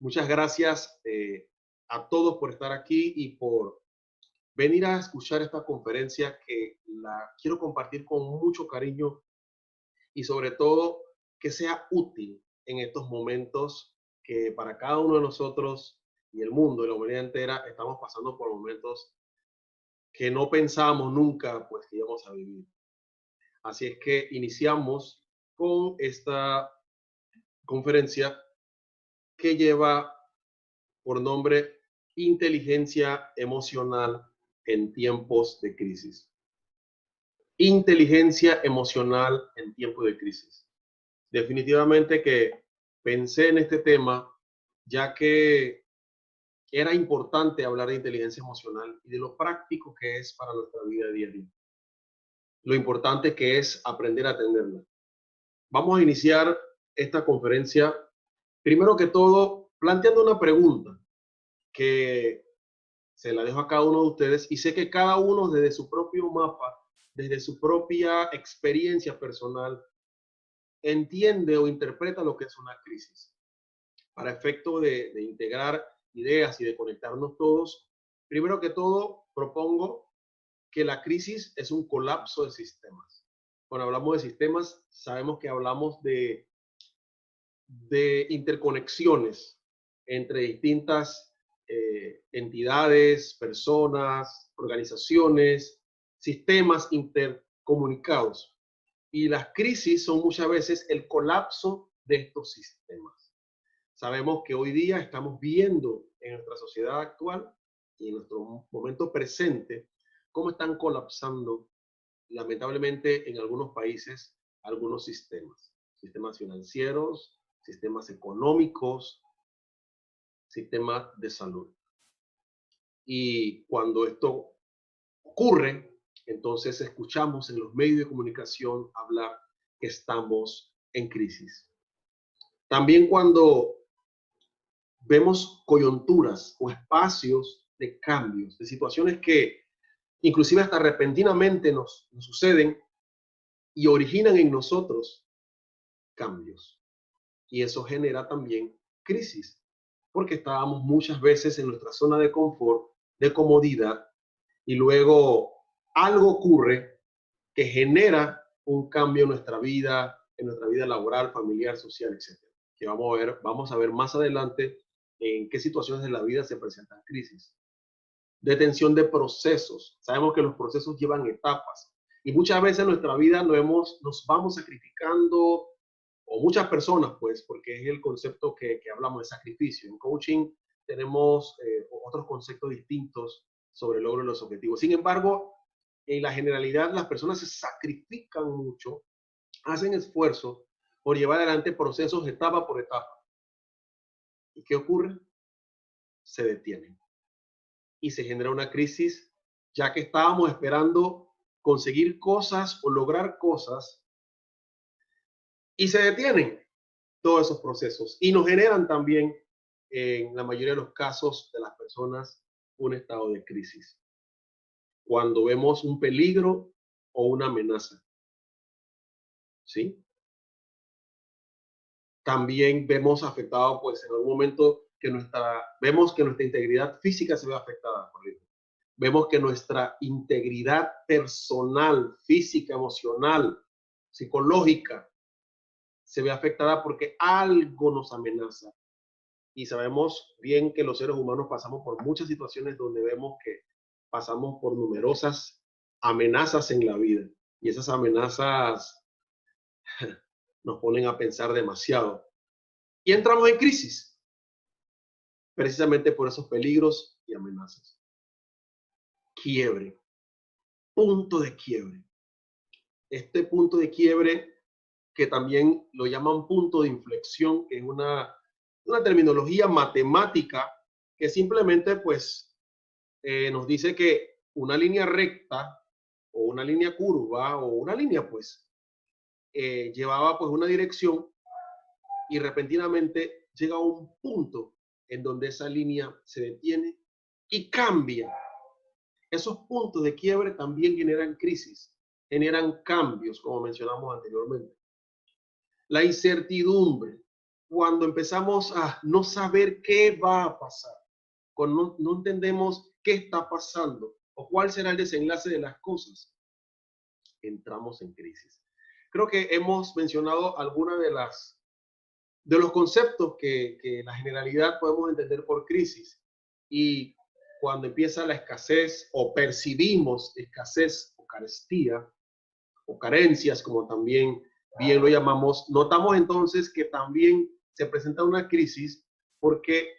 Muchas gracias a todos por estar aquí y por venir a escuchar esta conferencia que la quiero compartir con mucho cariño y sobre todo que sea útil en estos momentos que para cada uno de nosotros y el mundo y la humanidad entera estamos pasando por momentos que no pensábamos nunca pues que íbamos a vivir. Así es que iniciamos con esta conferencia que lleva por nombre Inteligencia Emocional en tiempos de crisis. Inteligencia emocional en tiempos de crisis. Definitivamente que pensé en este tema ya que era importante hablar de inteligencia emocional y de lo práctico que es para nuestra vida diaria. Lo importante que es aprender a atenderla. Vamos a iniciar esta conferencia, primero que todo, planteando una pregunta que se la dejo a cada uno de ustedes y sé que cada uno desde su propio mapa, desde su propia experiencia personal, entiende o interpreta lo que es una crisis. Para efecto de integrar ideas y de conectarnos todos, primero que todo propongo que la crisis es un colapso de sistemas. Cuando hablamos de sistemas, sabemos que hablamos de interconexiones entre distintas entidades, personas, organizaciones, sistemas intercomunicados. Y las crisis son muchas veces el colapso de estos sistemas. Sabemos que hoy día estamos viendo en nuestra sociedad actual y en nuestro momento presente cómo están colapsando, lamentablemente, en algunos países, algunos sistemas. Sistemas financieros, sistemas económicos, sistemas de salud. Y cuando esto ocurre, entonces escuchamos en los medios de comunicación hablar que estamos en crisis. También cuando vemos coyunturas o espacios de cambios, de situaciones que inclusive hasta repentinamente nos suceden y originan en nosotros cambios. Y eso genera también crisis, porque estábamos muchas veces en nuestra zona de confort, de comodidad, y luego algo ocurre que genera un cambio en nuestra vida laboral, familiar, social, etcétera. Que vamos a ver más adelante en qué situaciones de la vida se presentan crisis. Detención de procesos. Sabemos que los procesos llevan etapas y muchas veces en nuestra vida nos vamos sacrificando, o muchas personas, pues, porque es el concepto que hablamos de sacrificio. En coaching tenemos otros conceptos distintos sobre el logro de los objetivos. Sin embargo, en la generalidad, las personas se sacrifican mucho, hacen esfuerzo por llevar adelante procesos etapa por etapa. ¿Y qué ocurre? Se detienen y se genera una crisis, ya que estábamos esperando conseguir cosas o lograr cosas y se detienen todos esos procesos y nos generan también, en la mayoría de los casos de las personas, un estado de crisis. Cuando vemos un peligro o una amenaza, ¿sí? También vemos afectado, pues en algún momento vemos que nuestra integridad física se ve afectada por ello. Vemos que nuestra integridad personal, física, emocional, psicológica, se ve afectada porque algo nos amenaza. Y sabemos bien que los seres humanos pasamos por muchas situaciones donde vemos que pasamos por numerosas amenazas en la vida. Y esas amenazas nos ponen a pensar demasiado. Y entramos en crisis, precisamente por esos peligros y amenazas. Quiebre, punto de quiebre. Este punto de quiebre, que también lo llaman punto de inflexión, que es una terminología matemática que simplemente pues nos dice que una línea recta o una línea curva o una línea pues llevaba pues una dirección y repentinamente llega a un punto en donde esa línea se detiene y cambia. Esos puntos de quiebre también generan crisis, generan cambios, como mencionamos anteriormente. La incertidumbre. cuando empezamos a no saber qué va a pasar, cuando no entendemos qué está pasando o cuál será el desenlace de las cosas, entramos en crisis. Creo que hemos mencionado algunas de los conceptos que la generalidad podemos entender por crisis. Y cuando empieza la escasez o percibimos escasez o carestía o carencias, como también bien lo llamamos, notamos entonces que también se presenta una crisis porque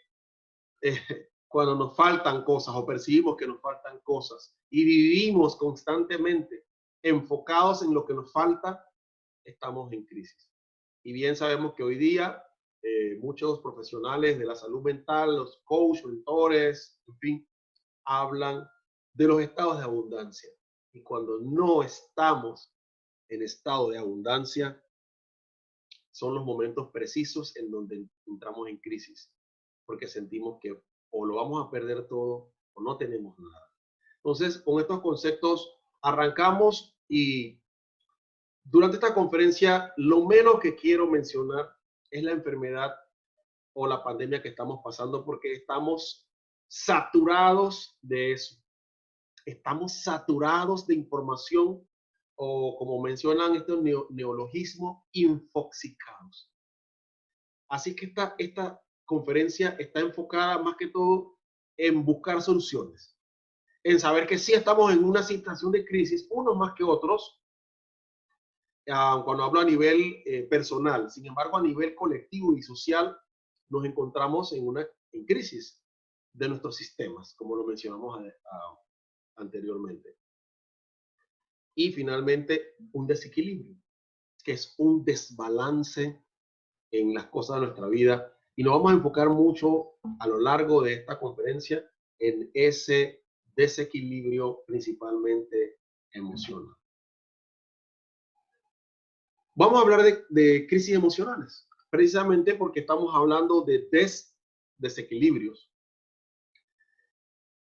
cuando nos faltan cosas o percibimos que nos faltan cosas y vivimos constantemente enfocados en lo que nos falta, estamos en crisis. Y bien sabemos que hoy día muchos profesionales de la salud mental, los coaches, mentores, en fin, hablan de los estados de abundancia. Y cuando no estamos en estado de abundancia, son los momentos precisos en donde entramos en crisis, porque sentimos que o lo vamos a perder todo o no tenemos nada. Entonces, con estos conceptos arrancamos y durante esta conferencia lo menos que quiero mencionar es la enfermedad o la pandemia que estamos pasando, porque estamos saturados de eso. Estamos saturados de información o, como mencionan estos neologismos, infoxicados. Así que esta conferencia está enfocada más que todo en buscar soluciones, en saber que sí estamos en una situación de crisis, unos más que otros, cuando hablo a nivel personal. Sin embargo, a nivel colectivo y social, nos encontramos en crisis de nuestros sistemas, como lo mencionamos anteriormente. Y finalmente, un desequilibrio, que es un desbalance en las cosas de nuestra vida. Y nos vamos a enfocar mucho a lo largo de esta conferencia en ese desequilibrio principalmente emocional. Vamos a hablar de crisis emocionales, precisamente porque estamos hablando de desequilibrios.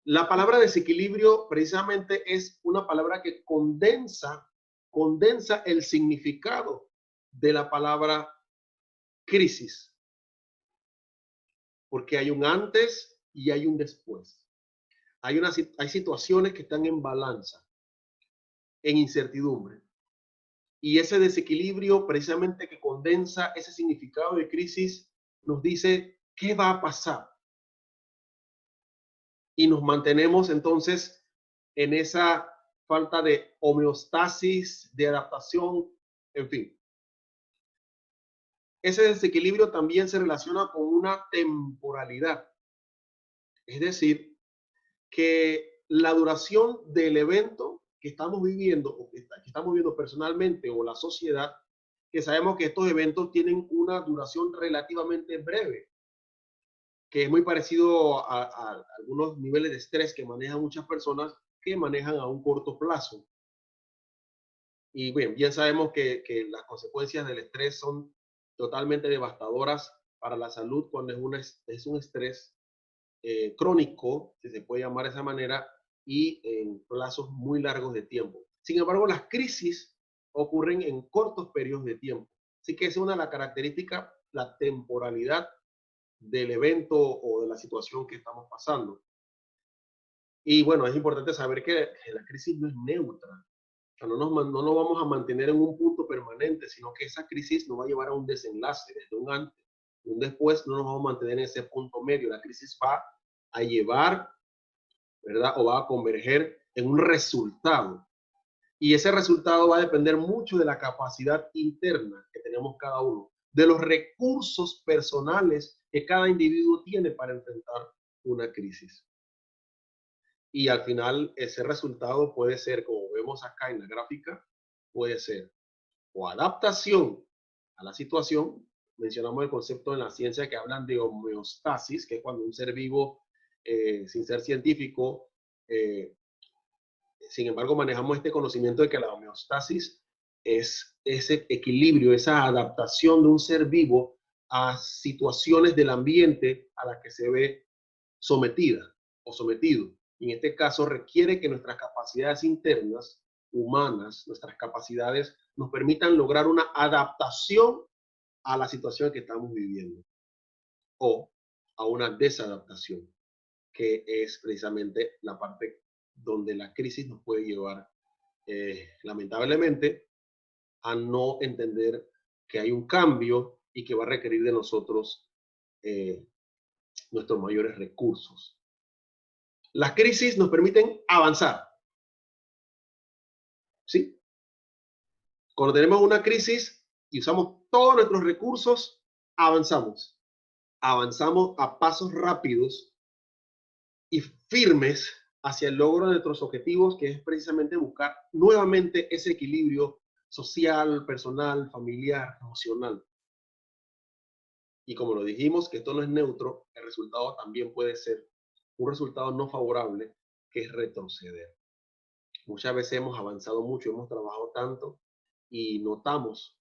La palabra desequilibrio precisamente es una palabra que condensa el significado de la palabra crisis, porque hay un antes y hay un después. Hay situaciones que están en balanza, en incertidumbre. Y ese desequilibrio precisamente que condensa ese significado de crisis nos dice qué va a pasar. Y nos mantenemos entonces en esa falta de homeostasis, de adaptación, en fin. Ese desequilibrio también se relaciona con una temporalidad. Es decir, que la duración del evento que estamos viviendo o que estamos viviendo personalmente o la sociedad, que sabemos que estos eventos tienen una duración relativamente breve, que es muy parecido a algunos niveles de estrés que manejan muchas personas que manejan a un corto plazo. Y bien sabemos que las consecuencias del estrés son totalmente devastadoras para la salud cuando es un estrés crónico, si se puede llamar de esa manera, y en plazos muy largos de tiempo. Sin embargo, las crisis ocurren en cortos periodos de tiempo. Así que es una de las características, la temporalidad del evento o de la situación que estamos pasando. Y bueno, es importante saber que la crisis no es neutra. O sea, no nos vamos a mantener en un punto permanente, sino que esa crisis nos va a llevar a un desenlace, desde un antes, un después, no nos vamos a mantener en ese punto medio. La crisis va a llevar, ¿verdad? O va a converger en un resultado. Y ese resultado va a depender mucho de la capacidad interna que tenemos cada uno, de los recursos personales que cada individuo tiene para enfrentar una crisis. Y al final ese resultado puede ser, como vemos acá en la gráfica, puede ser o adaptación a la situación. Mencionamos el concepto en la ciencia que hablan de homeostasis, que es cuando un ser vivo, sin ser científico, sin embargo, manejamos este conocimiento de que la homeostasis es ese equilibrio, esa adaptación de un ser vivo a situaciones del ambiente a las que se ve sometida o sometido. Y en este caso requiere que nuestras capacidades internas, humanas, nuestras capacidades, nos permitan lograr una adaptación a la situación que estamos viviendo o a una desadaptación, que es precisamente la parte donde la crisis nos puede llevar, lamentablemente, a no entender que hay un cambio y que va a requerir de nosotros eh, nuestros mayores recursos. Las crisis nos permiten avanzar, ¿sí? Cuando tenemos una crisis y usamos todos nuestros recursos, avanzamos. Avanzamos a pasos rápidos y firmes hacia el logro de nuestros objetivos, que es precisamente buscar nuevamente ese equilibrio social, personal, familiar, emocional. Y como lo dijimos, que esto no es neutro, el resultado también puede ser un resultado no favorable, que es retroceder. Muchas veces hemos avanzado mucho, hemos trabajado tanto y notamos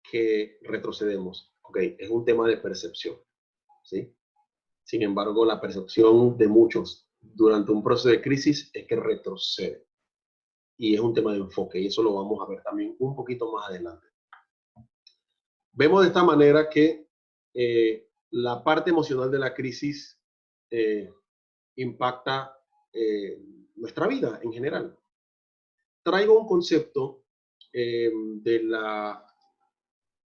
que retrocedemos. Ok, es un tema de percepción, ¿sí? Sin embargo, la percepción de muchos durante un proceso de crisis es que retrocede. Y es un tema de enfoque, y eso lo vamos a ver también un poquito más adelante. Vemos de esta manera que la parte emocional de la crisis eh, impacta nuestra vida en general. Traigo un concepto eh, de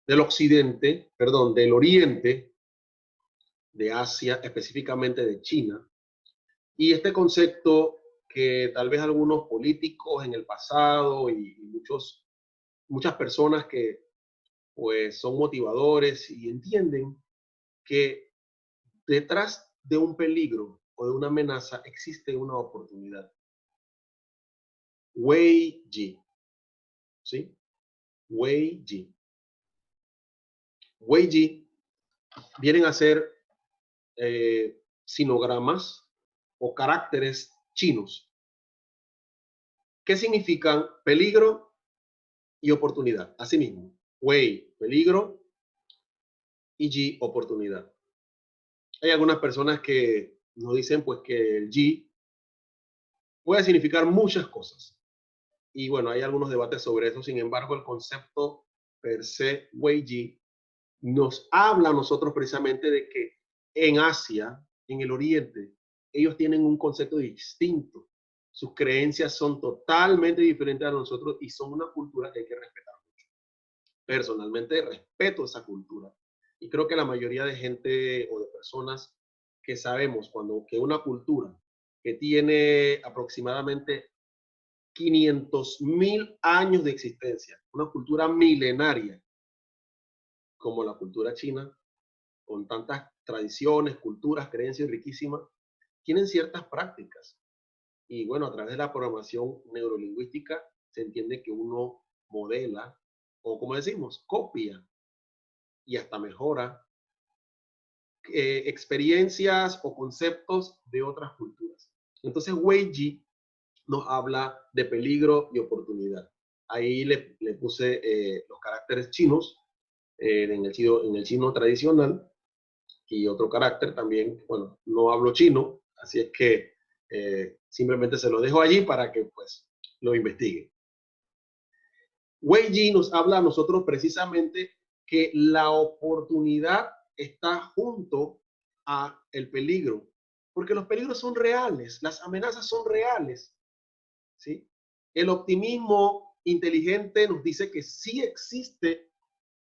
del occidente, perdón, del oriente, de Asia, específicamente de China, y este concepto que tal vez algunos políticos en el pasado y muchas personas que pues son motivadores y entienden que detrás de un peligro o de una amenaza existe una oportunidad. Wei Ji, ¿sí? Wei Ji. Wei Ji vienen a ser sinogramas o caracteres chinos que significan peligro y oportunidad. Asimismo, Wei, peligro, y Ji, oportunidad. Hay algunas personas que nos dicen pues que el Ji puede significar muchas cosas. Y bueno, hay algunos debates sobre eso. Sin embargo, el concepto per se, Wei Ji, nos habla a nosotros precisamente de que en Asia, en el Oriente, ellos tienen un concepto distinto. Sus creencias son totalmente diferentes a nosotros y son una cultura que hay que respetar mucho. Personalmente respeto esa cultura y creo que la mayoría de gente o de personas que sabemos cuando que una cultura que tiene aproximadamente 500.000 años de existencia, una cultura milenaria como la cultura china, con tantas tradiciones, culturas, creencias riquísimas, tienen ciertas prácticas. Y bueno, a través de la programación neurolingüística se entiende que uno modela o, como decimos, copia y hasta mejora experiencias o conceptos de otras culturas. Entonces, Wei Ji nos habla de peligro y oportunidad. Ahí le puse los caracteres chinos en el chino tradicional y otro carácter también, bueno, no hablo chino, así es que simplemente se lo dejo allí para que pues lo investigue. Wei Ji nos habla a nosotros precisamente que la oportunidad está junto a el peligro, porque los peligros son reales, las amenazas son reales, ¿sí? El optimismo inteligente nos dice que sí existe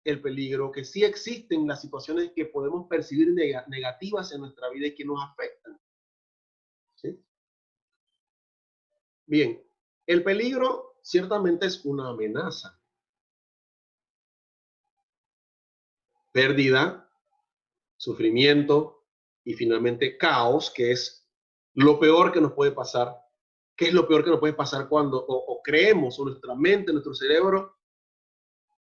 el peligro, que sí existen las situaciones que podemos percibir negativas en nuestra vida y que nos afectan, ¿sí? Bien, el peligro ciertamente es una amenaza, pérdida, sufrimiento y finalmente caos, que es lo peor que nos puede pasar. ¿Qué es lo peor que nos puede pasar cuando o creemos o nuestra mente, nuestro cerebro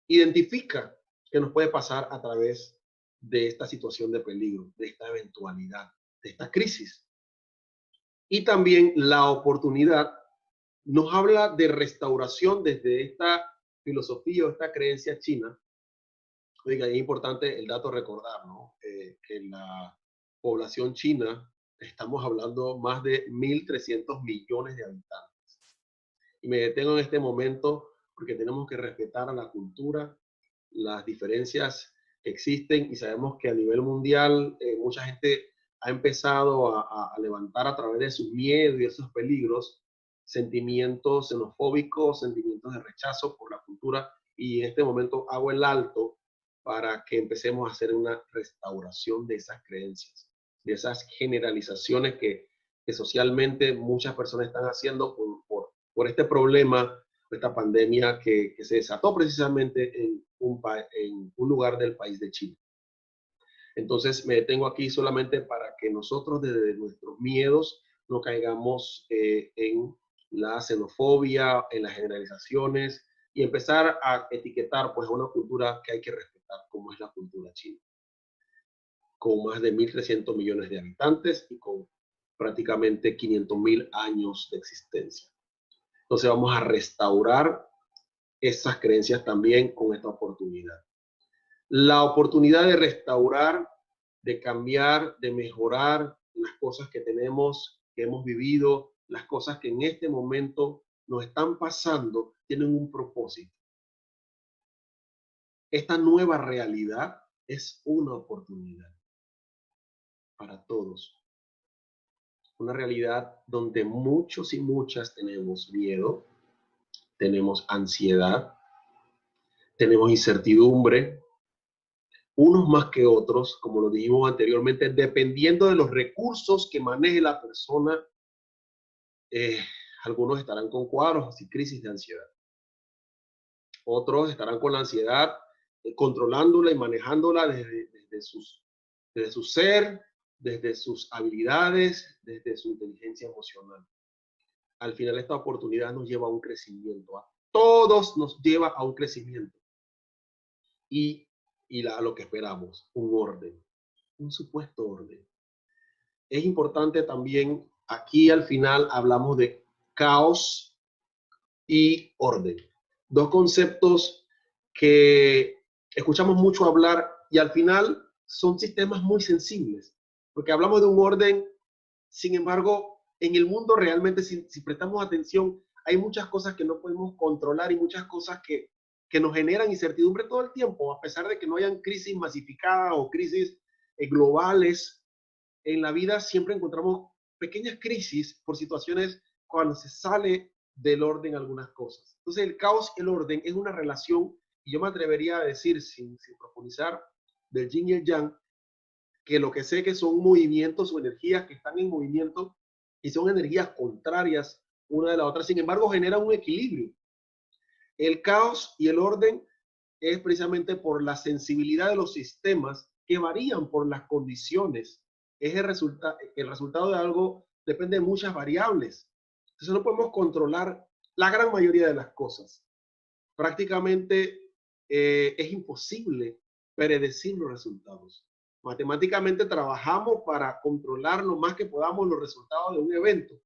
identifica que nos puede pasar a través de esta situación de peligro, de esta eventualidad, de esta crisis? Y también la oportunidad nos habla de restauración desde esta filosofía o esta creencia china. Oiga, es importante el dato recordar, ¿no? Que la población china, estamos hablando más de 1.300 millones de habitantes. Y me detengo en este momento porque tenemos que respetar a la cultura, las diferencias que existen y sabemos que a nivel mundial mucha gente ha empezado a levantar a través de sus miedos y esos peligros sentimientos xenofóbicos, sentimientos de rechazo por la cultura, y en este momento hago el alto para que empecemos a hacer una restauración de esas creencias, de esas generalizaciones que socialmente muchas personas están haciendo por este problema, esta pandemia que se desató precisamente en un lugar del país de Chile. Entonces me detengo aquí solamente para que nosotros desde nuestros miedos no caigamos en la xenofobia, en las generalizaciones y empezar a etiquetar pues una cultura que hay que respetar, como es la cultura china, con más de 1.300 millones de habitantes y con prácticamente 500.000 años de existencia. Entonces vamos a restaurar esas creencias también con esta oportunidad. La oportunidad de restaurar, de cambiar, de mejorar las cosas que tenemos, que hemos vivido, las cosas que en este momento nos están pasando, tienen un propósito. Esta nueva realidad es una oportunidad para todos. Una realidad donde muchos y muchas tenemos miedo, tenemos ansiedad, tenemos incertidumbre, unos más que otros, como lo dijimos anteriormente, dependiendo de los recursos que maneje la persona. Algunos estarán con cuadros y crisis de ansiedad. Otros estarán con la ansiedad, controlándola y manejándola desde su ser, desde sus habilidades, desde su inteligencia emocional. Al final, esta oportunidad nos lleva a un crecimiento. A todos nos lleva a un crecimiento. Y a lo que esperamos, un orden, un supuesto orden. Es importante también, aquí al final hablamos de caos y orden. Dos conceptos que escuchamos mucho hablar y al final son sistemas muy sensibles, porque hablamos de un orden, sin embargo, en el mundo realmente, si prestamos atención, hay muchas cosas que no podemos controlar y muchas cosas que nos generan incertidumbre todo el tiempo, a pesar de que no hayan crisis masificadas o crisis globales. En la vida siempre encontramos pequeñas crisis por situaciones cuando se sale del orden algunas cosas. Entonces el caos y el orden es una relación, y yo me atrevería a decir, sin profundizar, del yin y el yang, que lo que sé que son movimientos o energías que están en movimiento y son energías contrarias una de la otra, sin embargo generan un equilibrio. El caos y el orden es precisamente por la sensibilidad de los sistemas que varían por las condiciones. Es el resultado de algo depende de muchas variables. Entonces no podemos controlar la gran mayoría de las cosas. Prácticamente es imposible predecir los resultados. Matemáticamente trabajamos para controlar lo más que podamos los resultados de un evento.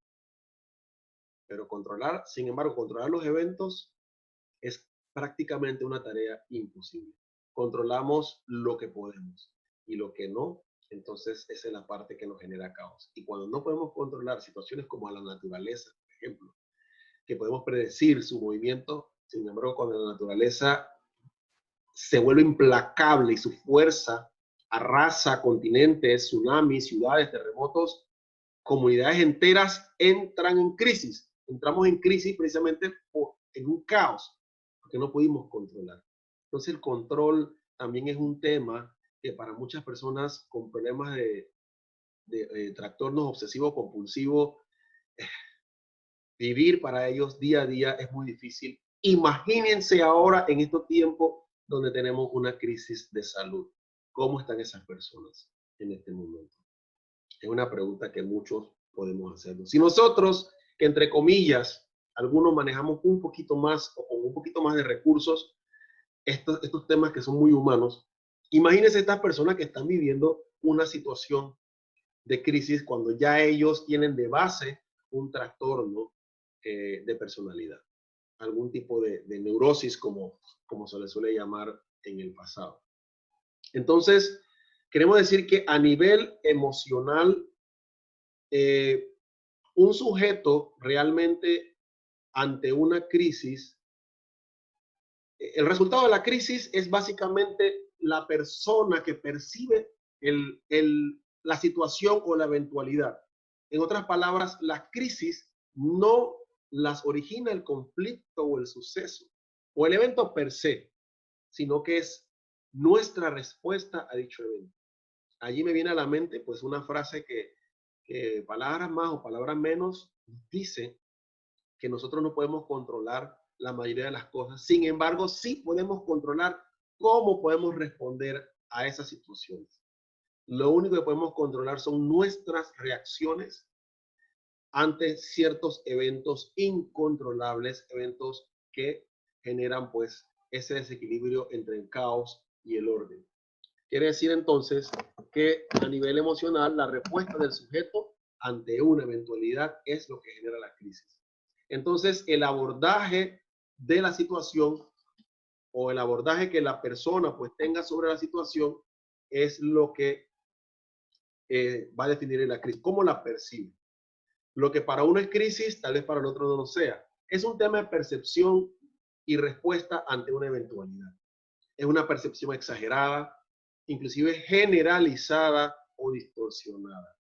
Pero sin embargo, controlar los eventos es prácticamente una tarea imposible. Controlamos lo que podemos y lo que no, entonces esa es la parte que nos genera caos. Y cuando no podemos controlar situaciones como a la naturaleza, por ejemplo, que podemos predecir su movimiento, sin embargo, cuando la naturaleza se vuelve implacable y su fuerza arrasa continentes, tsunamis, ciudades, terremotos, comunidades enteras entran en crisis. Entramos en crisis precisamente en un caos que no pudimos controlar. Entonces el control también es un tema que para muchas personas con problemas de trastornos obsesivos compulsivos, vivir para ellos día a día es muy difícil. Imagínense ahora en estos tiempos donde tenemos una crisis de salud. ¿Cómo están esas personas en este momento? Es una pregunta que muchos podemos hacernos. Si nosotros, que entre comillas, algunos manejamos un poquito más o con un poquito más de recursos, estos temas que son muy humanos, imagínense estas personas que están viviendo una situación de crisis cuando ya ellos tienen de base un trastorno de personalidad, algún tipo de neurosis como se le suele llamar en el pasado. Entonces, queremos decir que a nivel emocional, un sujeto realmente ante una crisis, el resultado de la crisis es básicamente la persona que percibe la situación o la eventualidad. En otras palabras, las crisis no las origina el conflicto o el suceso o el evento per se, sino que es nuestra respuesta a dicho evento. Allí me viene a la mente pues una frase que palabras más o palabras menos dice que nosotros no podemos controlar la mayoría de las cosas. Sin embargo, sí podemos controlar cómo podemos responder a esas situaciones. Lo único que podemos controlar son nuestras reacciones ante ciertos eventos incontrolables, eventos que generan pues ese desequilibrio entre el caos y el orden. Quiere decir entonces que a nivel emocional la respuesta del sujeto ante una eventualidad es lo que genera la crisis. Entonces el abordaje de la situación o el abordaje que la persona pues tenga sobre la situación es lo que va a definir la crisis, cómo la percibe. Lo que para uno es crisis, tal vez para el otro no lo sea. Es un tema de percepción y respuesta ante una eventualidad. Es una percepción exagerada, inclusive generalizada o distorsionada.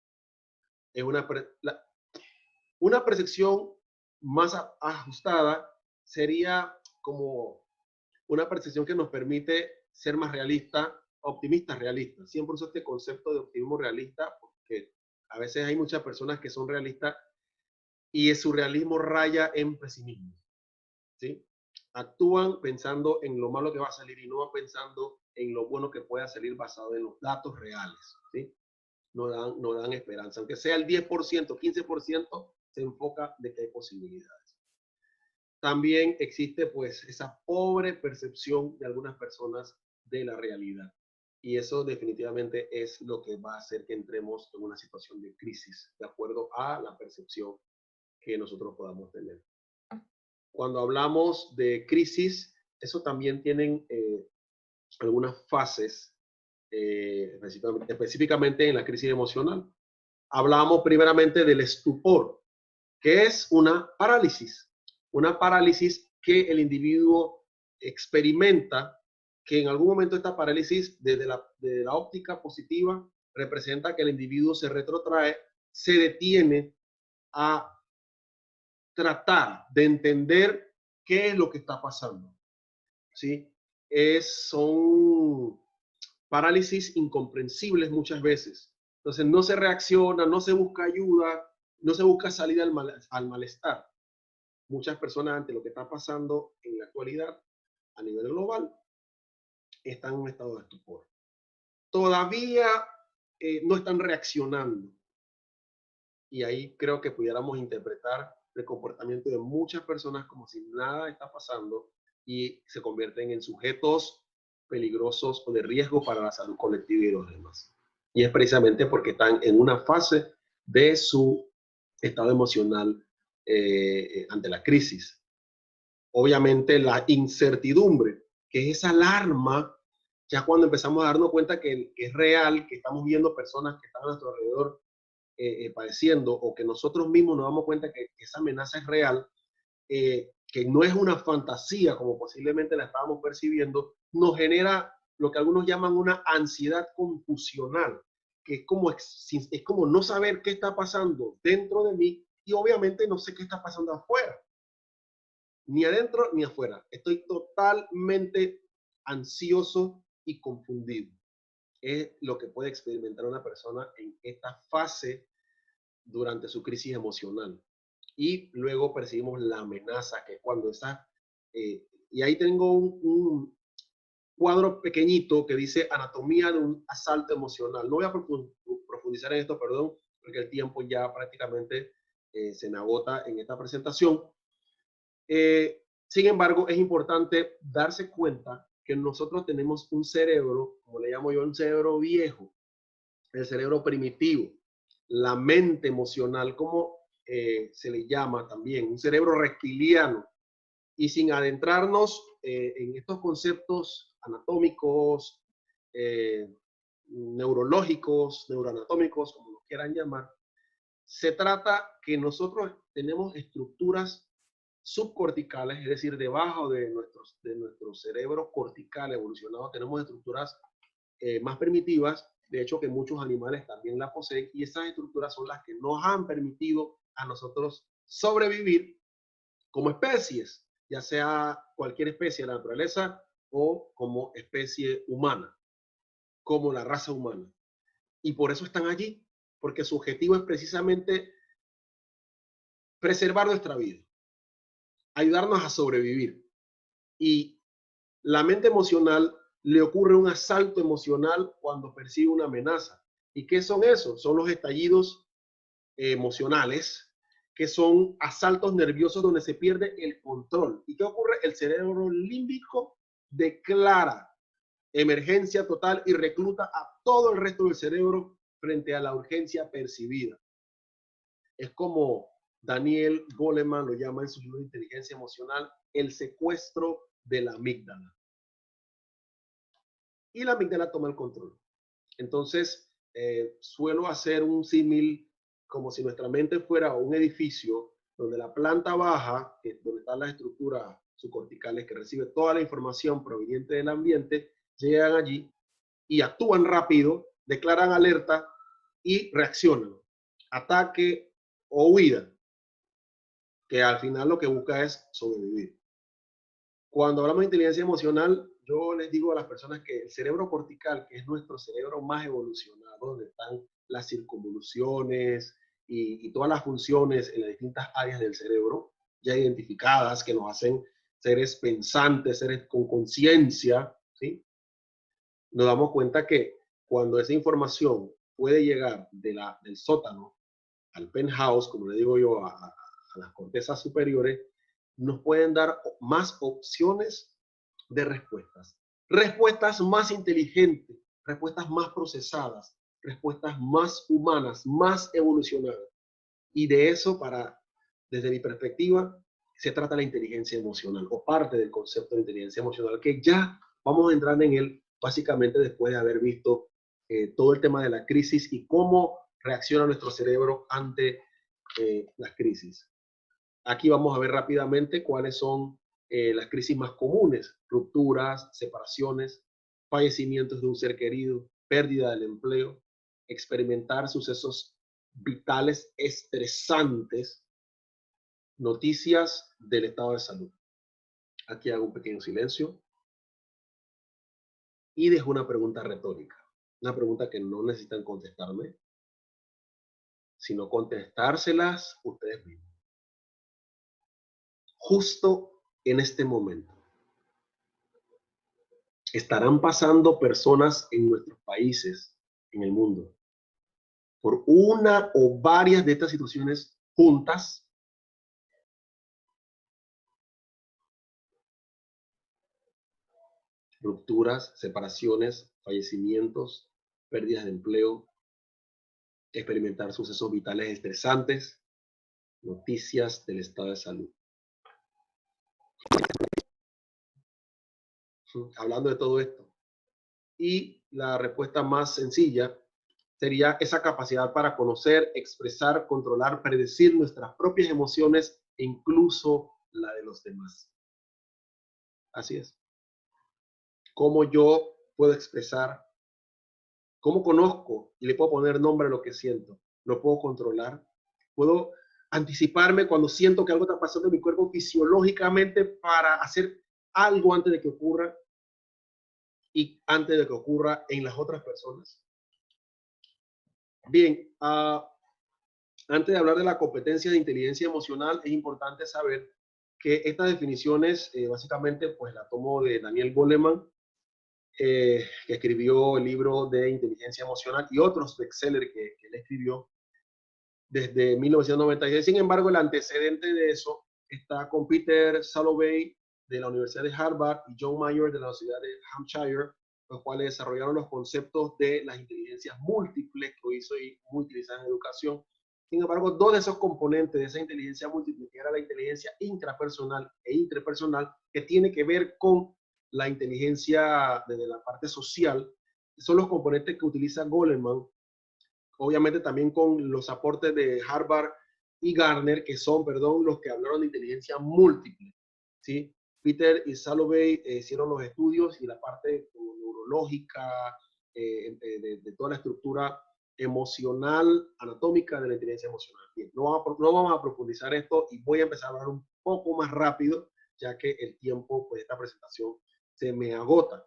Es una percepción más ajustada sería como una percepción que nos permite ser más realista, optimistas realistas. Siempre uso este concepto de optimismo realista porque a veces hay muchas personas que son realistas y su realismo raya en pesimismo, ¿sí? Actúan pensando en lo malo que va a salir y no van pensando en lo bueno que pueda salir basado en los datos reales, ¿sí? No dan esperanza. Aunque sea el 10%, 15%, se enfoca de que hay posibilidades. También existe pues esa pobre percepción de algunas personas de la realidad. Y eso definitivamente es lo que va a hacer que entremos en una situación de crisis, de acuerdo a la percepción que nosotros podamos tener. Cuando hablamos de crisis, eso también tienen algunas fases, específicamente en la crisis emocional. Hablamos primeramente del estupor, que es una parálisis que el individuo experimenta, que en algún momento esta parálisis, desde la óptica positiva, representa que el individuo se retrotrae, se detiene a tratar de entender qué es lo que está pasando, ¿sí? Son parálisis incomprensibles muchas veces. Entonces no se reacciona, no se busca ayuda, no se busca salida al malestar. Muchas personas ante lo que está pasando en la actualidad a nivel global están en un estado de estupor. Todavía no están reaccionando. Y ahí creo que pudiéramos interpretar el comportamiento de muchas personas como si nada está pasando y se convierten en sujetos peligrosos o de riesgo para la salud colectiva y de los demás. Y es precisamente porque están en una fase de su estado emocional ante la crisis. Obviamente la incertidumbre, que es esa alarma, ya cuando empezamos a darnos cuenta que es real, que estamos viendo personas que están a nuestro alrededor padeciendo, o que nosotros mismos nos damos cuenta que esa amenaza es real, que no es una fantasía como posiblemente la estábamos percibiendo, nos genera lo que algunos llaman una ansiedad confusional, que es como no saber qué está pasando dentro de mí y obviamente no sé qué está pasando afuera. Ni adentro ni afuera. Estoy totalmente ansioso y confundido. Es lo que puede experimentar una persona en esta fase durante su crisis emocional. Y luego percibimos la amenaza, que es cuando está... y ahí tengo un cuadro pequeñito que dice anatomía de un asalto emocional. No voy a profundizar en esto, perdón, porque el tiempo ya prácticamente se me agota en esta presentación. Sin embargo, es importante darse cuenta que nosotros tenemos un cerebro, como le llamo yo, un cerebro viejo, el cerebro primitivo, la mente emocional, como se le llama también, un cerebro reptiliano. Y sin adentrarnos en estos conceptos anatómicos, neurológicos, neuroanatómicos, como lo quieran llamar, se trata que nosotros tenemos estructuras subcorticales, es decir, debajo de nuestro cerebro cortical evolucionado, tenemos estructuras más primitivas, de hecho que muchos animales también la poseen, y esas estructuras son las que nos han permitido a nosotros sobrevivir como especies, ya sea cualquier especie de la naturaleza o como especie humana, como la raza humana. Y por eso están allí, porque su objetivo es precisamente preservar nuestra vida, ayudarnos a sobrevivir. Y la mente emocional le ocurre un asalto emocional cuando percibe una amenaza. ¿Y qué son esos? Son los estallidos emocionales, que son asaltos nerviosos donde se pierde el control. ¿Y qué ocurre? El cerebro límbico declara emergencia total y recluta a todo el resto del cerebro frente a la urgencia percibida. Es como Daniel Goleman lo llama en su libro de inteligencia emocional, el secuestro de la amígdala. Y la amígdala toma el control. Entonces, suelo hacer un símil como si nuestra mente fuera un edificio donde la planta baja, que es donde están las estructuras subcorticales que recibe toda la información proveniente del ambiente, llegan allí y actúan rápido, declaran alerta y reaccionan. Ataque o huida, que al final lo que busca es sobrevivir. Cuando hablamos de inteligencia emocional, yo les digo a las personas que el cerebro cortical, que es nuestro cerebro más evolucionado, donde están las circunvoluciones y todas las funciones en las distintas áreas del cerebro ya identificadas, que nos hacen seres pensantes, seres con conciencia, ¿sí? Nos damos cuenta que cuando esa información puede llegar del sótano al penthouse, como le digo yo, a las cortezas superiores, nos pueden dar más opciones de respuestas. Respuestas más inteligentes, respuestas más procesadas, respuestas más humanas, más evolucionadas. Y de eso, desde mi perspectiva, se trata la inteligencia emocional o parte del concepto de inteligencia emocional, que ya vamos a entrar en él básicamente después de haber visto todo el tema de la crisis y cómo reacciona nuestro cerebro ante las crisis. Aquí vamos a ver rápidamente cuáles son las crisis más comunes: rupturas, separaciones, fallecimientos de un ser querido, pérdida del empleo, experimentar sucesos vitales estresantes, noticias del estado de salud. Aquí hago un pequeño silencio y dejo una pregunta retórica, una pregunta que no necesitan contestarme, sino contestárselas ustedes mismos. Justo en este momento, estarán pasando personas en nuestros países, en el mundo, por una o varias de estas situaciones juntas. Rupturas, separaciones, fallecimientos, pérdidas de empleo, experimentar sucesos vitales estresantes, noticias del estado de salud. Hablando de todo esto. Y la respuesta más sencilla sería esa capacidad para conocer, expresar, controlar, predecir nuestras propias emociones e incluso la de los demás. Así es. ¿Cómo yo puedo expresar? ¿Cómo conozco y le puedo poner nombre a lo que siento? ¿Lo puedo controlar? ¿Puedo anticiparme cuando siento que algo está pasando en mi cuerpo fisiológicamente para hacer algo antes de que ocurra y antes de que ocurra en las otras personas? Bien, antes de hablar de la competencia de inteligencia emocional, es importante saber que estas definiciones básicamente pues la tomo de Daniel Goleman, que escribió el libro de inteligencia emocional y otros bestsellers que él escribió desde 1996. Sin embargo, el antecedente de eso está con Peter Salovey de la Universidad de Harvard y John Mayer de la Universidad de Hampshire, los cuales desarrollaron los conceptos de las inteligencias múltiples que hoy soy muy utilizada en educación. Sin embargo, dos de esos componentes de esa inteligencia múltiple, que era la inteligencia intrapersonal e interpersonal, que tiene que ver con la inteligencia desde la parte social, son los componentes que utiliza Goleman, obviamente también con los aportes de Harvard y Garner, que son, perdón, los que hablaron de inteligencia múltiple, ¿sí? Peter y Salovey hicieron los estudios y la parte neurológica, de toda la estructura emocional, anatómica de la inteligencia emocional. Bien, no vamos a profundizar esto y voy a empezar a hablar un poco más rápido, ya que el tiempo pues, de esta presentación se me agota.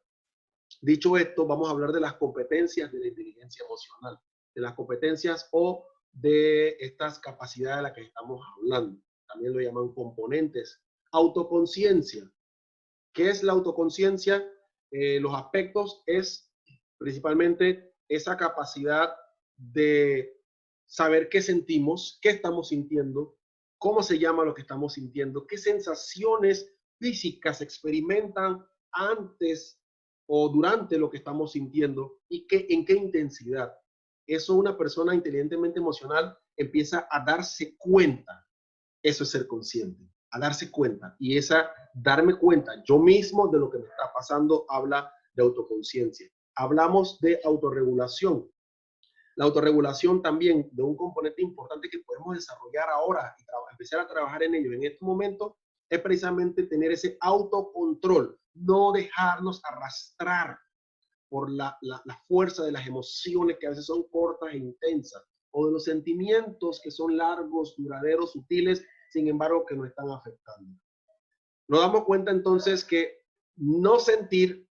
Dicho esto, vamos a hablar de las competencias de la inteligencia emocional, de las competencias o de estas capacidades de las que estamos hablando. También lo llaman componentes. Autoconciencia. ¿Qué es la autoconciencia? Los aspectos es principalmente esa capacidad de saber qué sentimos, qué estamos sintiendo, cómo se llama lo que estamos sintiendo, qué sensaciones físicas experimentan antes o durante lo que estamos sintiendo y en qué intensidad. Eso una persona inteligentemente emocional empieza a darse cuenta. Eso es ser consciente, a darse cuenta. Y esa darme cuenta yo mismo de lo que me está pasando habla de autoconciencia. Hablamos de autorregulación. La autorregulación también de un componente importante que podemos desarrollar ahora y empezar a trabajar en ello en este momento es precisamente tener ese autocontrol, no dejarnos arrastrar por la fuerza de las emociones que a veces son cortas e intensas, o de los sentimientos que son largos, duraderos, sutiles, sin embargo, que nos están afectando. Nos damos cuenta entonces que no sentir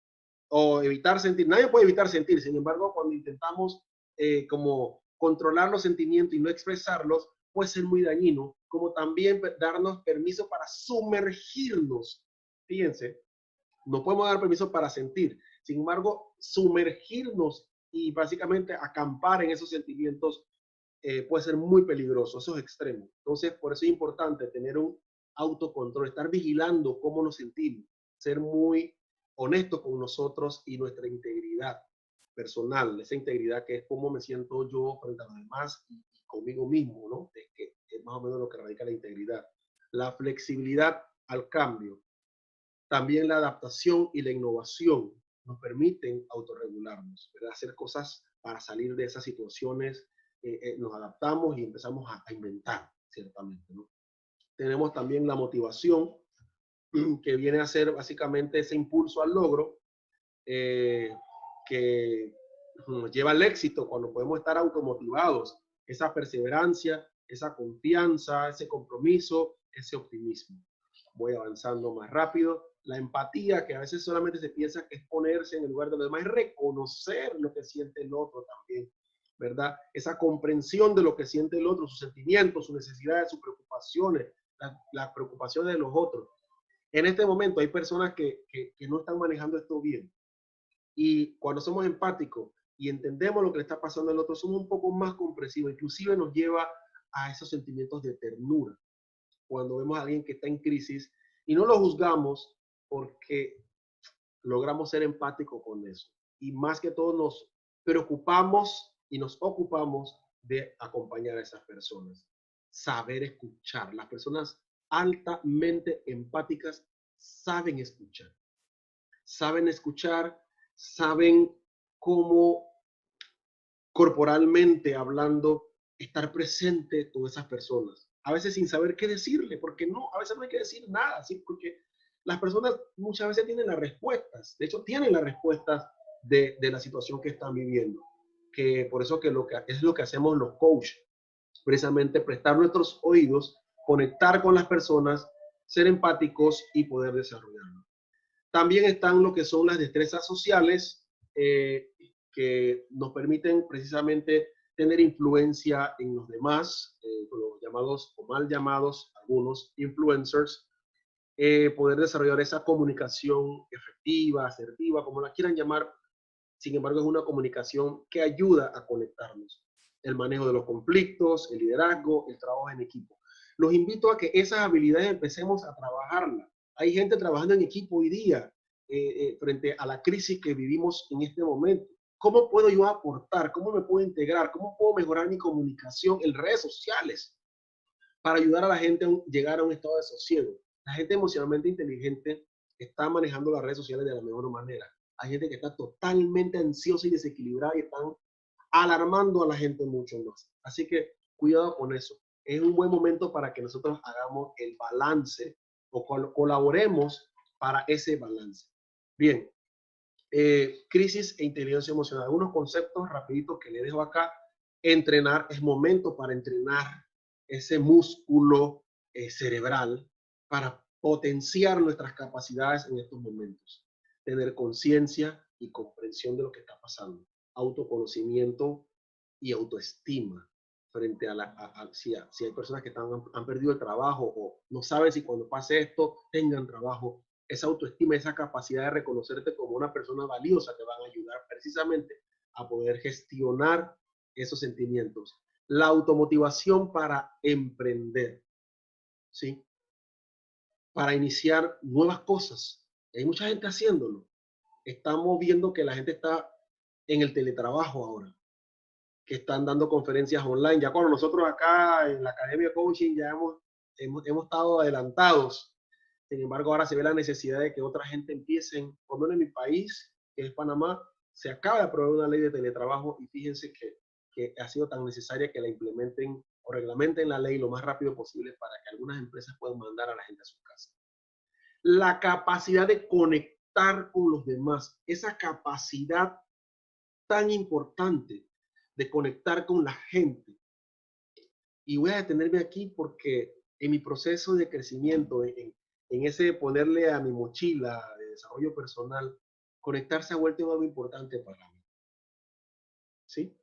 o evitar sentir, nadie puede evitar sentir, sin embargo, cuando intentamos como controlar los sentimientos y no expresarlos, puede ser muy dañino, como también darnos permiso para sumergirnos. Fíjense, no podemos dar permiso para sentir, sin embargo, sumergirnos y básicamente acampar en esos sentimientos puede ser muy peligroso, esos extremos. Entonces, por eso es importante tener un autocontrol, estar vigilando cómo nos sentimos, ser muy honestos con nosotros y nuestra integridad personal, esa integridad que es cómo me siento yo frente a los demás y conmigo mismo, ¿no? Es que es más o menos lo que radica la integridad. La flexibilidad al cambio, también la adaptación y la innovación nos permiten autorregularnos, ¿verdad? Hacer cosas para salir de esas situaciones, nos adaptamos y empezamos a inventar, ciertamente, ¿no? Tenemos también la motivación, que viene a ser básicamente ese impulso al logro, que nos lleva al éxito cuando podemos estar automotivados, esa perseverancia, esa confianza, ese compromiso, ese optimismo. Voy avanzando más rápido. La empatía, que a veces solamente se piensa que es ponerse en el lugar de los demás, es reconocer lo que siente el otro también, ¿verdad? Esa comprensión de lo que siente el otro, sus sentimientos, sus necesidades, sus preocupaciones, las preocupaciones de los otros. En este momento hay personas que no están manejando esto bien. Y cuando somos empáticos y entendemos lo que le está pasando al otro, somos un poco más comprensivos. Inclusive nos lleva a esos sentimientos de ternura cuando vemos a alguien que está en crisis y no lo juzgamos porque logramos ser empáticos con eso. Y más que todo nos preocupamos y nos ocupamos de acompañar a esas personas. Saber escuchar. Las personas altamente empáticas saben escuchar. Saben escuchar, saben cómo corporalmente hablando, estar presente con esas personas. A veces sin saber qué decirle, porque no, a veces no hay que decir nada, ¿sí? Porque las personas muchas veces tienen las respuestas, de hecho tienen las respuestas de la situación que están viviendo. Que por eso que es lo que hacemos los coaches, precisamente prestar nuestros oídos, conectar con las personas, ser empáticos y poder desarrollarlo. También están lo que son las destrezas sociales, que nos permiten precisamente tener influencia en los demás, los llamados o mal llamados algunos influencers, poder desarrollar esa comunicación efectiva, asertiva, como la quieran llamar. Sin embargo, es una comunicación que ayuda a conectarnos. El manejo de los conflictos, el liderazgo, el trabajo en equipo. Los invito a que esas habilidades empecemos a trabajarlas. Hay gente trabajando en equipo hoy día frente a la crisis que vivimos en este momento. ¿Cómo puedo yo aportar? ¿Cómo me puedo integrar? ¿Cómo puedo mejorar mi comunicación en redes sociales para ayudar a la gente a llegar a un estado de sosiego? La gente emocionalmente inteligente está manejando las redes sociales de la mejor manera. Hay gente que está totalmente ansiosa y desequilibrada y están alarmando a la gente mucho más. Así que cuidado con eso. es un buen momento para que nosotros hagamos el balance o colaboremos para ese balance. Bien, crisis e inteligencia emocional. Algunos conceptos rapiditos que le dejo acá. Entrenar, es momento para entrenar ese músculo cerebral para potenciar nuestras capacidades en estos momentos. Tener conciencia y comprensión de lo que está pasando. Autoconocimiento y autoestima frente a si hay personas que han perdido el trabajo o no saben si cuando pase esto tengan trabajo. Esa autoestima, esa capacidad de reconocerte como una persona valiosa te van a ayudar precisamente a poder gestionar esos sentimientos. La automotivación para emprender, ¿sí? Para iniciar nuevas cosas. Hay mucha gente haciéndolo. Estamos viendo que la gente está en el teletrabajo ahora, que están dando conferencias online. Ya cuando nosotros acá en la Academia Coaching ya hemos estado adelantados. Sin embargo, ahora se ve la necesidad de que otra gente empiecen, por lo menos en mi país, que es Panamá, se acaba de aprobar una ley de teletrabajo y fíjense que ha sido tan necesaria que la implementen o reglamenten la ley lo más rápido posible para que algunas empresas puedan mandar a la gente a su casa. La capacidad de conectar con los demás, esa capacidad tan importante de conectar con la gente. Y voy a detenerme aquí porque en mi proceso de crecimiento, en ese de ponerle a mi mochila de desarrollo personal, conectar se ha vuelto algo importante para mí. ¿Sí?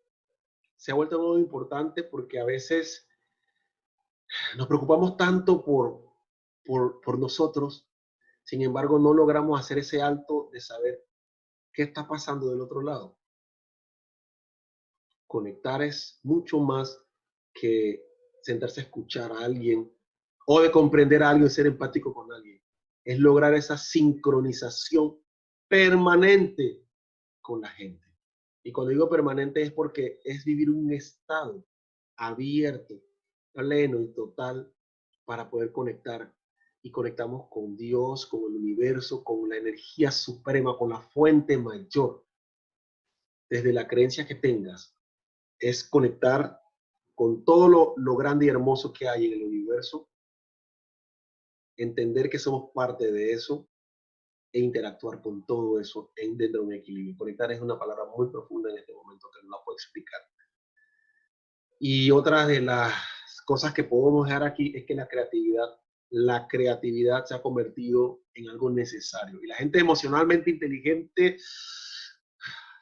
Se ha vuelto algo importante porque a veces nos preocupamos tanto por nosotros, sin embargo no logramos hacer ese alto de saber qué está pasando del otro lado. Conectar es mucho más que sentarse a escuchar a alguien o de comprender a alguien, ser empático con alguien. Es lograr esa sincronización permanente con la gente. Y cuando digo permanente es porque es vivir un estado abierto, pleno y total para poder conectar. Y conectamos con Dios, con el universo, con la energía suprema, con la fuente mayor. Desde la creencia que tengas, es conectar con todo lo grande y hermoso que hay en el universo, entender que somos parte de eso e interactuar con todo eso dentro de un equilibrio. Conectar es una palabra muy profunda en este momento que no la puedo explicar. Y otra de las cosas que podemos dejar aquí es que la creatividad se ha convertido en algo necesario. Y la gente emocionalmente inteligente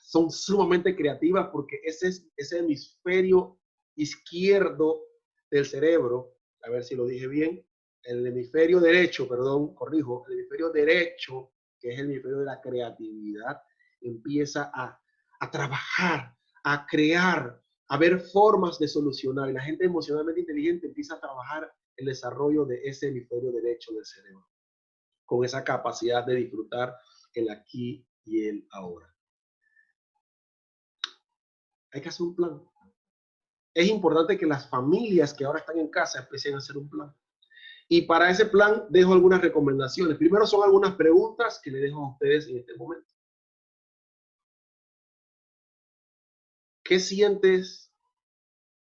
son sumamente creativas porque ese hemisferio izquierdo del cerebro, a ver si lo dije bien, el hemisferio derecho, perdón, corrijo, el hemisferio derecho, que es el hemisferio de la creatividad, empieza a trabajar, a crear, a ver formas de solucionar. Y la gente emocionalmente inteligente empieza a trabajar el desarrollo de ese hemisferio derecho del cerebro, con esa capacidad de disfrutar el aquí y el ahora. Hay que hacer un plan. Es importante que las familias que ahora están en casa empiecen a hacer un plan. Y para ese plan dejo algunas recomendaciones. Primero son algunas preguntas que le dejo a ustedes en este momento. ¿Qué sientes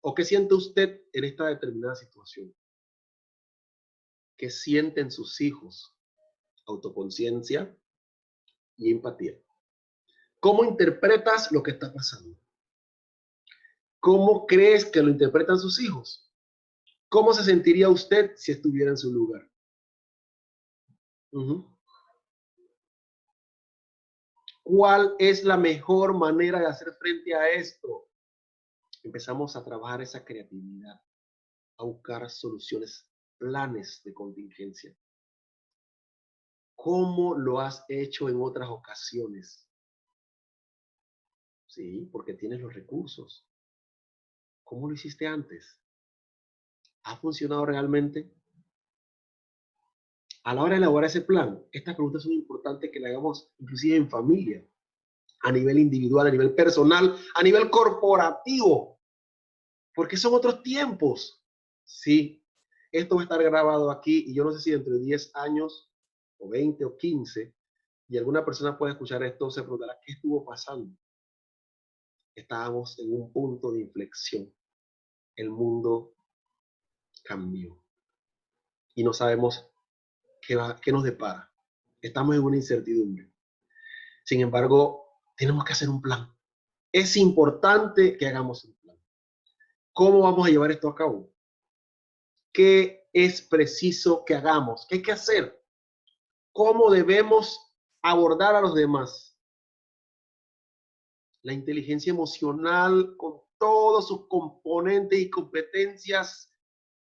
o qué siente usted en esta determinada situación? ¿Qué sienten sus hijos? Autoconciencia y empatía. ¿Cómo interpretas lo que está pasando? ¿Cómo crees que lo interpretan sus hijos? ¿Cómo se sentiría usted si estuviera en su lugar? ¿Cuál es la mejor manera de hacer frente a esto? Empezamos a trabajar esa creatividad, a buscar soluciones, planes de contingencia. ¿Cómo lo has hecho en otras ocasiones? Sí, porque tienes los recursos. ¿Cómo lo hiciste antes? ¿Ha funcionado realmente? A la hora de elaborar ese plan, estas preguntas son importantes que le hagamos inclusive en familia, a nivel individual, a nivel personal, a nivel corporativo, porque son otros tiempos. Sí, esto va a estar grabado aquí y yo no sé si dentro de 10 años o 20 o 15 y alguna persona puede escuchar esto, se preguntará qué estuvo pasando. Estábamos en un punto de inflexión. El mundo cambio. Y no sabemos qué nos depara. Estamos en una incertidumbre. Sin embargo, tenemos que hacer un plan. Es importante que hagamos un plan. ¿Cómo vamos a llevar esto a cabo? ¿Qué es preciso que hagamos? ¿Qué hay que hacer? ¿Cómo debemos abordar a los demás? La inteligencia emocional, con todos sus componentes y competencias,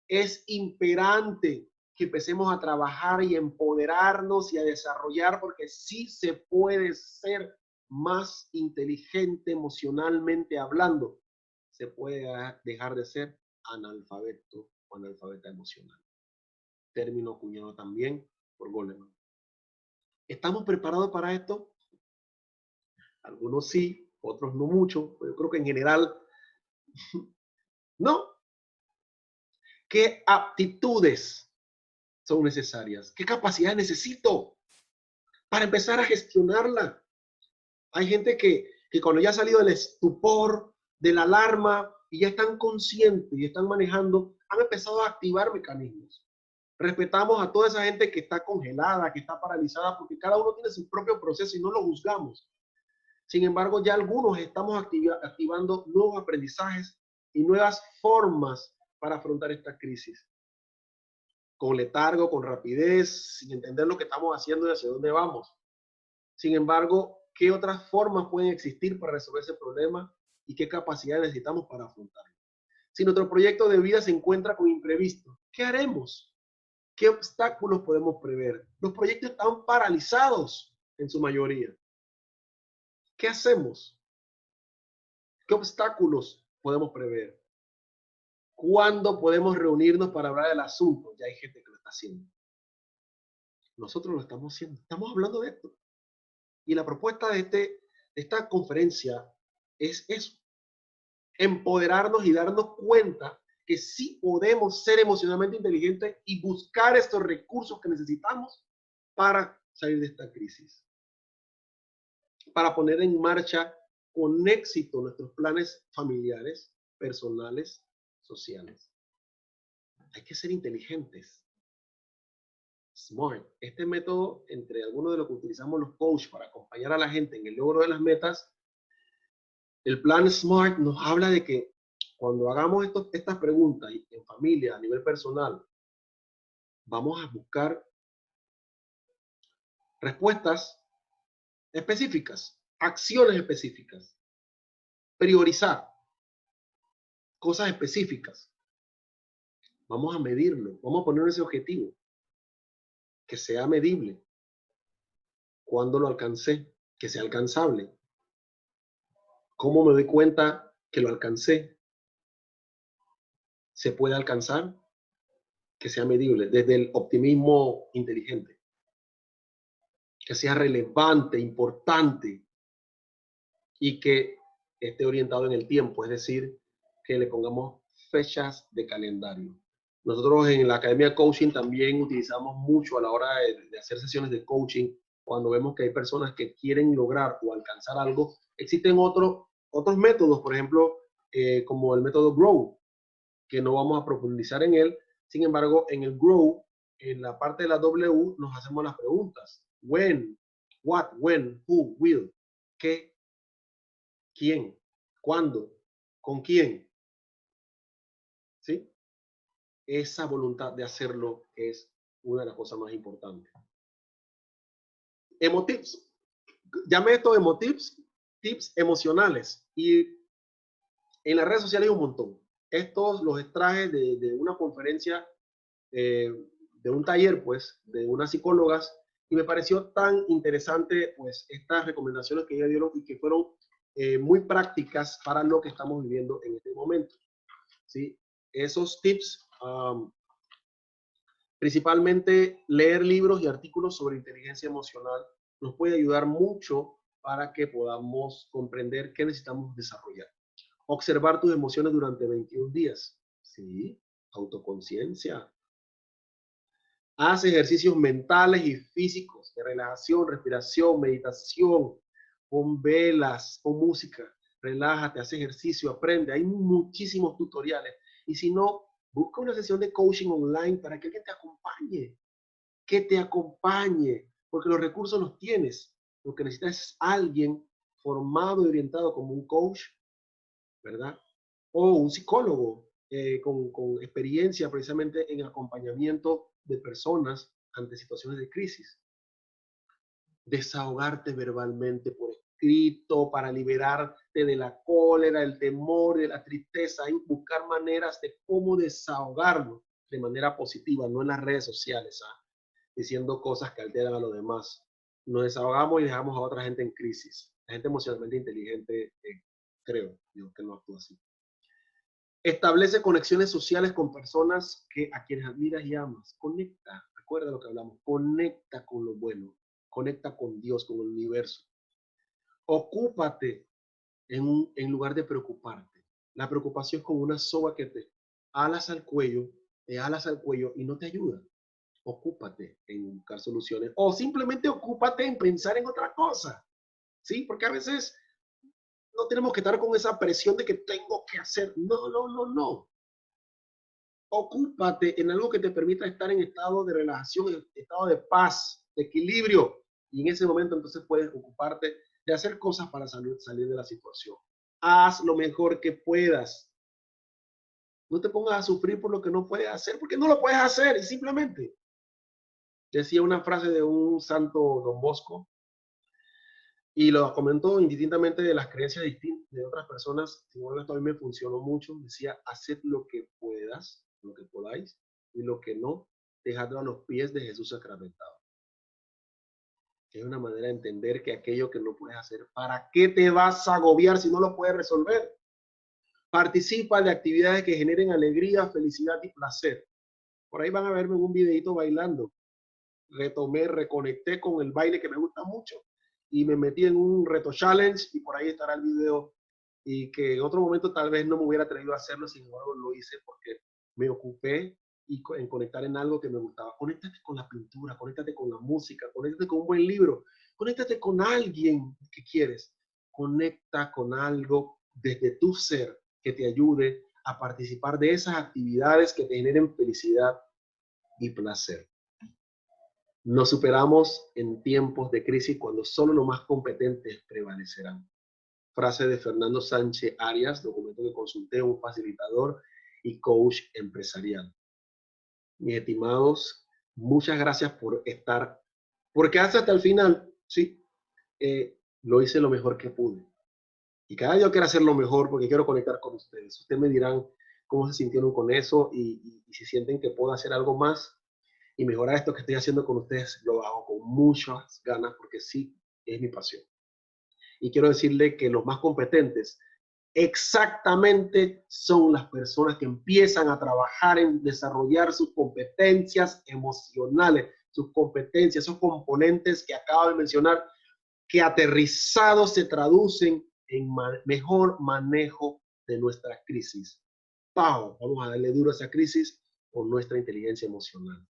es imperante que empecemos a trabajar y empoderarnos y a desarrollar, porque sí se puede ser más inteligente emocionalmente hablando. Se puede dejar de ser analfabeto o analfabeta emocional. Término acuñado también por Goleman. ¿Estamos preparados para esto? Algunos sí, otros no mucho, pero yo creo que en general no. ¿Qué aptitudes son necesarias? ¿Qué capacidades necesito para empezar a gestionarla? Hay gente que cuando ya ha salido del estupor, de la alarma, y ya están conscientes y están manejando, han empezado a activar mecanismos. Respetamos a toda esa gente que está congelada, que está paralizada, porque cada uno tiene su propio proceso y no lo juzgamos. Sin embargo, ya algunos estamos activando nuevos aprendizajes y nuevas formas para afrontar esta crisis. Con letargo, con rapidez, sin entender lo que estamos haciendo y hacia dónde vamos. Sin embargo, ¿qué otras formas pueden existir para resolver ese problema y qué capacidades necesitamos para afrontarlo? Si nuestro proyecto de vida se encuentra con imprevistos, ¿qué haremos? ¿Qué obstáculos podemos prever? Los proyectos están paralizados en su mayoría. ¿Qué hacemos? ¿Qué obstáculos podemos prever? ¿Cuándo podemos reunirnos para hablar del asunto? Ya hay gente que lo está haciendo. Nosotros lo estamos haciendo. Estamos hablando de esto. Y la propuesta de esta conferencia es eso. Empoderarnos y darnos cuenta que sí podemos ser emocionalmente inteligentes y buscar estos recursos que necesitamos para salir de esta crisis. Para poner en marcha con éxito nuestros planes familiares, personales, sociales. Hay que ser inteligentes. SMART. Este método, entre algunos de los que utilizamos los coaches para acompañar a la gente en el logro de las metas, el plan SMART nos habla de que cuando hagamos estas preguntas en familia, a nivel personal, vamos a buscar respuestas específicas, acciones específicas, priorizar cosas específicas. Vamos a medirlo, vamos a poner ese objetivo, que sea medible. ¿Cuándo lo alcancé? Que sea alcanzable. ¿Cómo me doy cuenta que lo alcancé? ¿Se puede alcanzar? Que sea medible, desde el optimismo inteligente. Que sea relevante, importante y que esté orientado en el tiempo, es decir, que le pongamos fechas de calendario. Nosotros en la Academia Coaching también utilizamos mucho a la hora de hacer sesiones de coaching, cuando vemos que hay personas que quieren lograr o alcanzar algo. Existen otros métodos, por ejemplo, como el método GROW, que no vamos a profundizar en él. Sin embargo, en el GROW, en la parte de la W, nos hacemos las preguntas. When, what, when, who, will, qué, quién, cuándo, con quién. ¿Sí? Esa voluntad de hacerlo es una de las cosas más importantes. Emotips. Llame esto emotips, tips emocionales. Y en las redes sociales hay un montón. Estos los extraje de una conferencia, de un taller, pues, de unas psicólogas, y me pareció tan interesante, pues, estas recomendaciones que ellas dieron y que fueron muy prácticas para lo que estamos viviendo en este momento. ¿Sí? Esos tips, principalmente leer libros y artículos sobre inteligencia emocional, nos puede ayudar mucho para que podamos comprender qué necesitamos desarrollar. Observar tus emociones durante 21 días. Sí, autoconciencia. Haz ejercicios mentales y físicos de relajación, respiración, meditación. Pon velas, pon música, relájate, haz ejercicio, aprende. Hay muchísimos tutoriales. Y si no, Busca una sesión de coaching online para que alguien te acompañe, que te acompañe, porque los recursos los tienes. Lo que necesitas es alguien formado y orientado como un coach, ¿verdad? O un psicólogo con experiencia precisamente en acompañamiento de personas ante situaciones de crisis. Desahogarte verbalmente por escrito para liberarte de la cólera, el temor, de la tristeza y buscar maneras de cómo desahogarlo de manera positiva, no en las redes sociales, diciendo cosas que alteran a los demás. Nos desahogamos y dejamos a otra gente en crisis. La gente emocionalmente inteligente, creo yo, que no actúa así. Establece conexiones sociales con personas a quienes admiras y amas. Conecta, recuerda lo que hablamos, conecta con lo bueno, conecta con Dios, con el universo. Ocúpate en lugar de preocuparte. La preocupación es como una soga que te alas al cuello y no te ayuda. Ocúpate en buscar soluciones o simplemente ocúpate en pensar en otra cosa. ¿Sí? Porque a veces no tenemos que estar con esa presión de que tengo que hacer. No, no, no, no. Ocúpate en algo que te permita estar en estado de relajación, en estado de paz, de equilibrio. Y en ese momento entonces puedes ocuparte de hacer cosas para salir de la situación. Haz lo mejor que puedas. No te pongas a sufrir por lo que no puedes hacer, porque no lo puedes hacer y simplemente. Decía una frase de un santo Don Bosco y lo comentó indistintamente de las creencias de otras personas. Igual esto a mí me funcionó mucho. Decía, haced lo que puedas, lo que podáis, y lo que no, dejadlo a los pies de Jesús sacramentado. Es una manera de entender que aquello que no puedes hacer, ¿para qué te vas a agobiar si no lo puedes resolver? Participa de actividades que generen alegría, felicidad y placer. Por ahí van a verme en un videito bailando. Reconecté con el baile que me gusta mucho y me metí en un reto challenge y por ahí estará el video y que en otro momento tal vez no me hubiera atrevido a hacerlo, sin embargo lo hice porque me ocupé en conectar en algo que me gustaba. Conéctate con la pintura, conéctate con la música, conéctate con un buen libro, conéctate con alguien que quieres, conecta con algo desde tu ser que te ayude a participar de esas actividades que te generen felicidad y placer. Nos superamos en tiempos de crisis cuando solo los más competentes prevalecerán. Frase de Fernando Sánchez Arias, documento que consulté, un facilitador y coach empresarial. Mis estimados, muchas gracias por estar, porque hasta el final, sí, lo hice lo mejor que pude. Y cada día yo quiero hacer lo mejor porque quiero conectar con ustedes. Ustedes me dirán cómo se sintieron con eso y si sienten que puedo hacer algo más y mejorar esto que estoy haciendo con ustedes, lo hago con muchas ganas porque sí, es mi pasión. Y quiero decirle que los más competentes exactamente son las personas que empiezan a trabajar en desarrollar sus competencias emocionales, sus competencias, esos componentes que acabo de mencionar, que aterrizados se traducen en mejor manejo de nuestra crisis. ¡Pau! Vamos a darle duro a esa crisis con nuestra inteligencia emocional.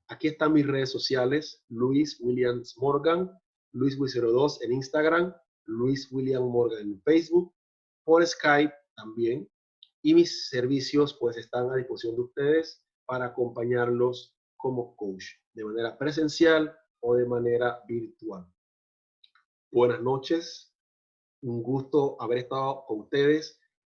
Aquí están mis redes sociales, Luis Williams Morgan, LuisWiz02 en Instagram, Luis William Morgan en Facebook, por Skype también. Y mis servicios pues están a disposición de ustedes para acompañarlos como coach, de manera presencial o de manera virtual. Buenas noches, un gusto haber estado con ustedes.